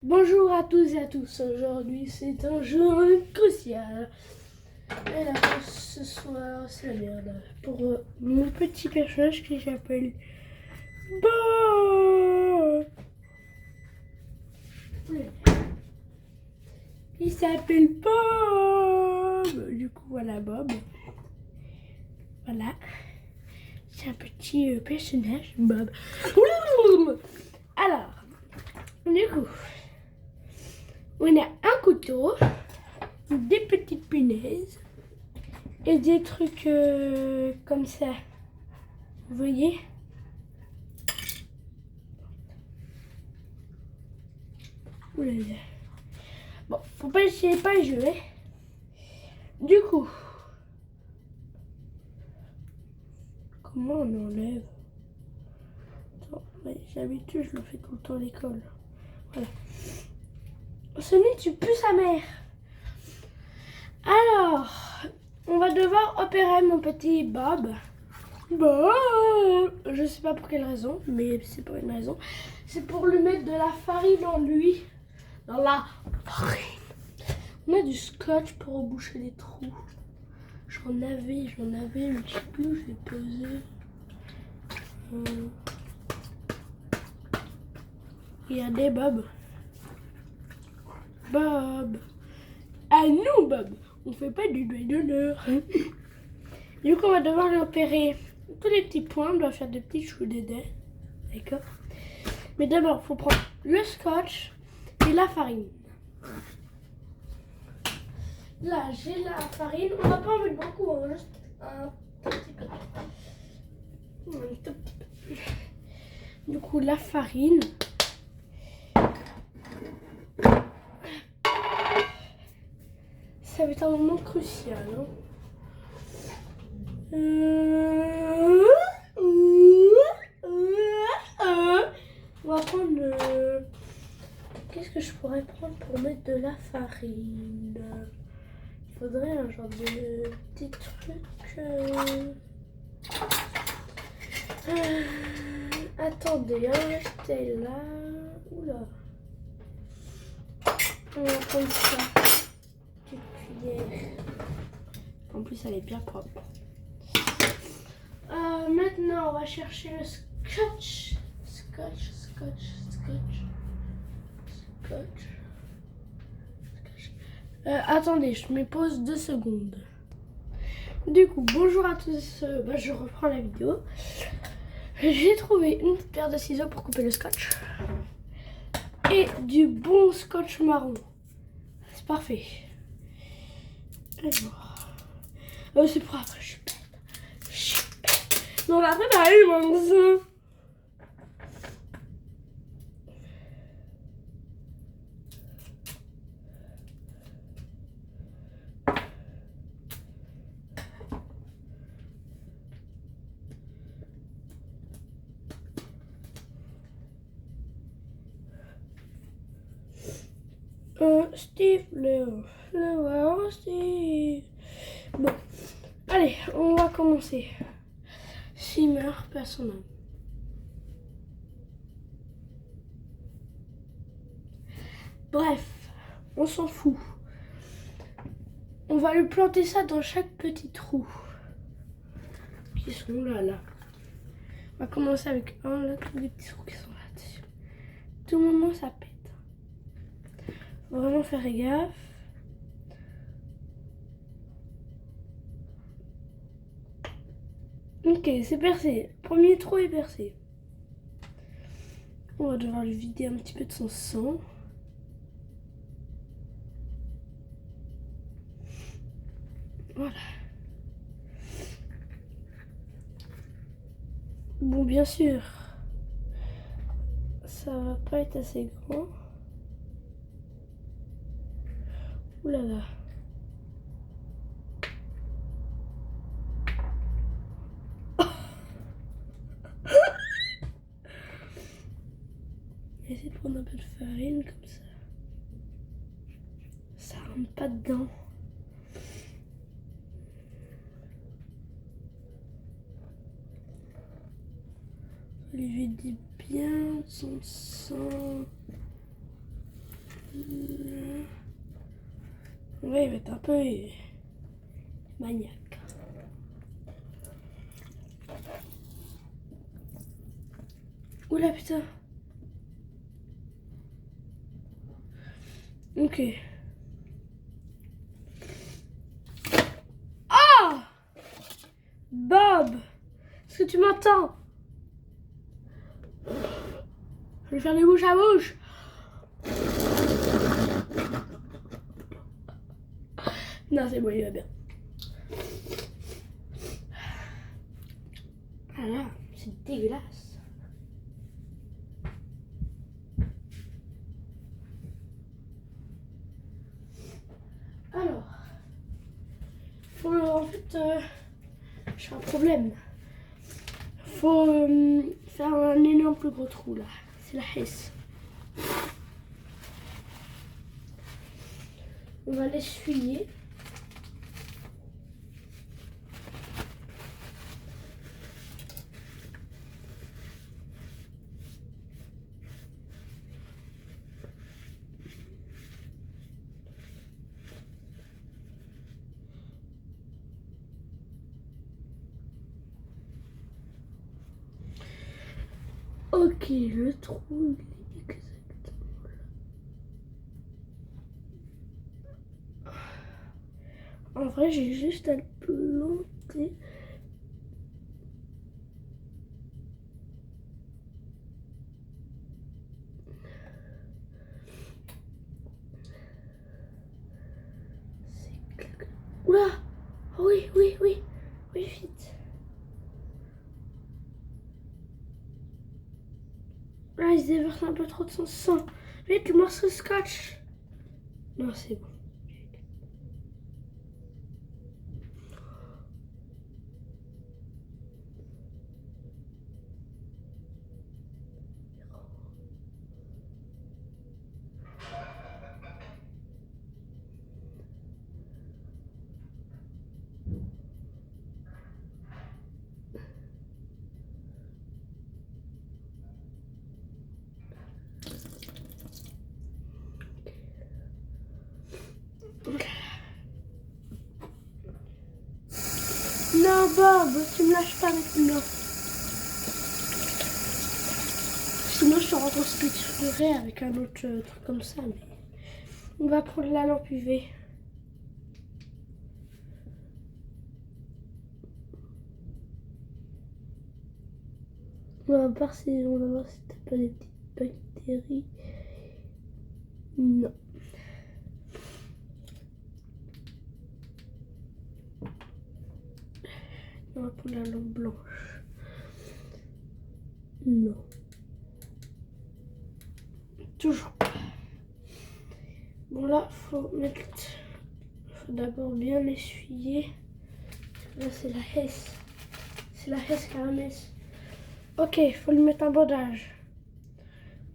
Bonjour à tous et à tous, aujourd'hui c'est un jeu crucial. Et là, ce soir, c'est la merde. Pour mon petit personnage qui s'appelle Bob. Il s'appelle Bob. Du coup, voilà Bob. Voilà. C'est un petit personnage, Bob. Alors, du coup, on a un couteau, des petites punaises et des trucs comme ça. Vous voyez? Oulala. Bon, faut pas essayer pas le jeu. Du coup, comment on enlève? Attends, ouais, j'ai l'habitude, je le fais tout le temps à l'école. Voilà. Sony, tu pues sa mère. Alors, on va devoir opérer mon petit Bob. Bob. Je sais pas pour quelle raison, mais c'est pour une raison. C'est pour lui mettre de la farine en lui. Dans la farine. On a du scotch pour reboucher les trous. J'en avais, mais je sais plus où je l'ai posé. Regardez Bob. Bob. Ah non Bob, on fait pas du doigt d'honneur. Du coup on va devoir lui opérer tous les petits points, on doit faire des petits choux d'édin. D'accord. Mais d'abord il faut prendre le scotch et la farine. Là j'ai la farine, on va pas en mettre beaucoup, hein, juste un tout petit peu. Un tout petit peu. Du coup la farine. Ça va être un moment crucial. Hein. On va prendre. Qu'est-ce que je pourrais prendre pour mettre de la farine? Il faudrait un genre de petit truc. Attendez, hein, j'étais là. Oula. On va prendre ça. Petite cuillère. En plus, elle est bien propre. Maintenant, on va chercher le scotch. Attendez, je me pose 2 secondes. Du coup, bonjour à tous. Je reprends la vidéo. J'ai trouvé une petite paire de ciseaux pour couper le scotch. Et du bon scotch marron. C'est parfait. C'est pour après, je suis bête. Mais on va préparer le morceau. Steve, Steve. Bon, allez, on va commencer. S'il meurt, personne n'aime. Bref, on s'en fout. On va lui planter ça dans chaque petit trou. Qui sont là. On va commencer avec un, là, tous les petits trous qui sont là-dessus. Tout le moment, ça pète. Faut vraiment faire gaffe. Ok, c'est percé. Premier trou est percé. On va devoir lui vider un petit peu de son sang. Voilà. Bon, bien sûr, ça va pas être assez grand. Ouh là là. Essayez de prendre un peu de farine comme ça. Ça rentre pas dedans. Lui vider bien son sang. Oui, il va être un peu maniaque. Oula putain. Ok. Ah Bob, est-ce que tu m'entends? Je vais faire des bouches à bouche. Non, c'est bon, il va bien. Ah là, c'est dégueulasse. Alors, en fait, j'ai un problème. Faut faire un énorme plus gros trou là. C'est la hesse. On va l'essuyer. Ok, le trou, il est exactement là. En vrai, j'ai juste à le planter. Oula! Oui, oui, oui. Oui, vite. Là, il se déverse un peu trop de son sang. Vite, le morceau de scotch. Non, c'est bon. Non, Bob, tu me lâches pas maintenant. Sinon, je te reconstituerai avec un autre truc comme ça. Mais on va prendre la lampe UV. On va voir si t'as pas des petites bactéries. Non. On va prendre la lampe blanche. Non. Toujours pas. Bon là, faut d'abord bien essuyer. Là c'est la hesse. C'est la hesse caramesse. Ok, faut lui mettre un bandage.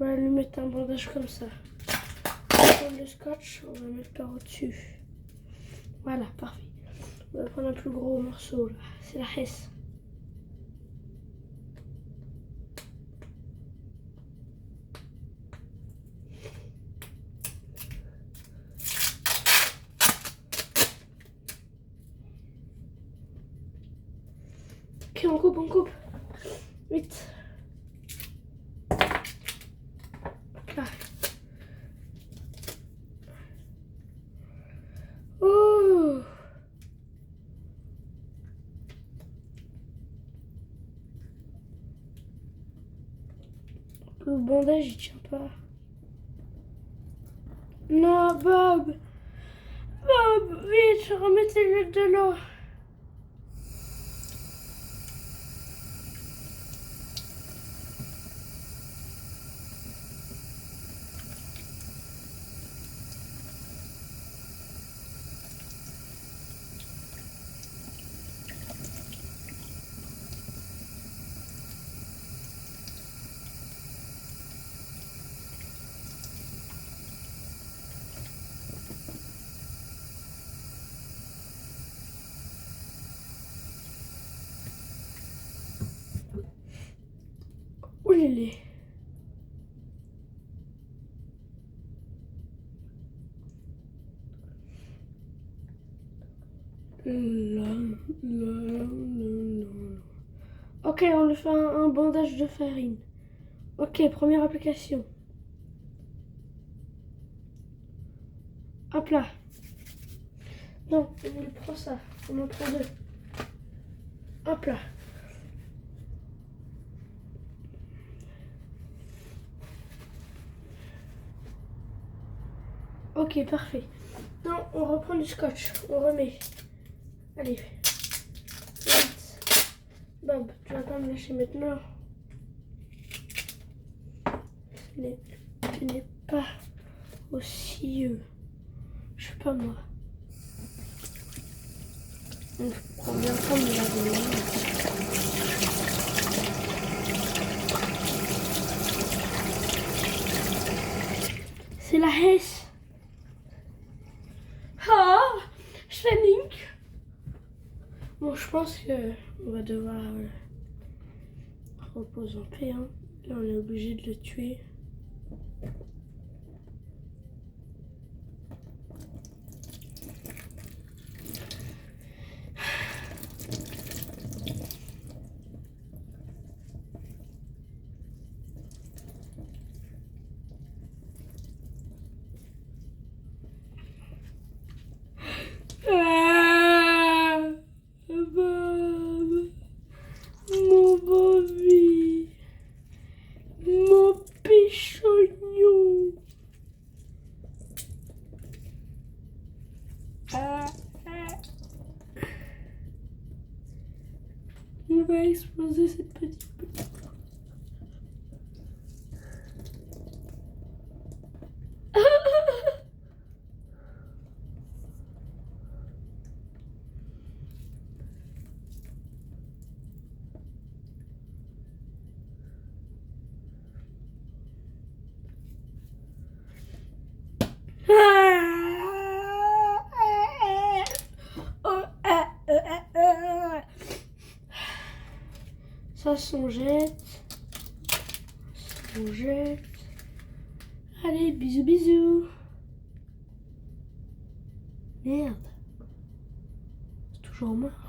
On va lui mettre un bandage comme ça. On va prendre le scotch, on va mettre par au-dessus. Voilà, parfait. On va prendre un plus gros morceau là. C'est la hesse. Ok, on coupe. Vite. Là. Oh! Le bandage il tient pas. Non, Bob! Bob, vite, remettez-le de l'eau. Où il est? Là, là, là, là. Ok, on lui fait un bandage de farine. Ok, première application. Hop là. Non, on lui prend ça. On en prend deux. Hop là. Ok, parfait. Non, on reprend du scotch. On remet. Allez. Vite. Bob, tu vas pas me lâcher maintenant. Tu n'es pas aussi... je sais pas moi. On prend bien soin de laver les mains. C'est la Hesse. Ah, Schwenning. Bon, je pense que on va devoir reposer en paix. Hein. Là, on est obligé de le tuer. Ah, Bob, mon Bobby, mon pichognon. On va exploser cette petite bouche. Ça s'en jette. Ça s'en jette. Allez, bisous bisous. Merde. C'est toujours mort.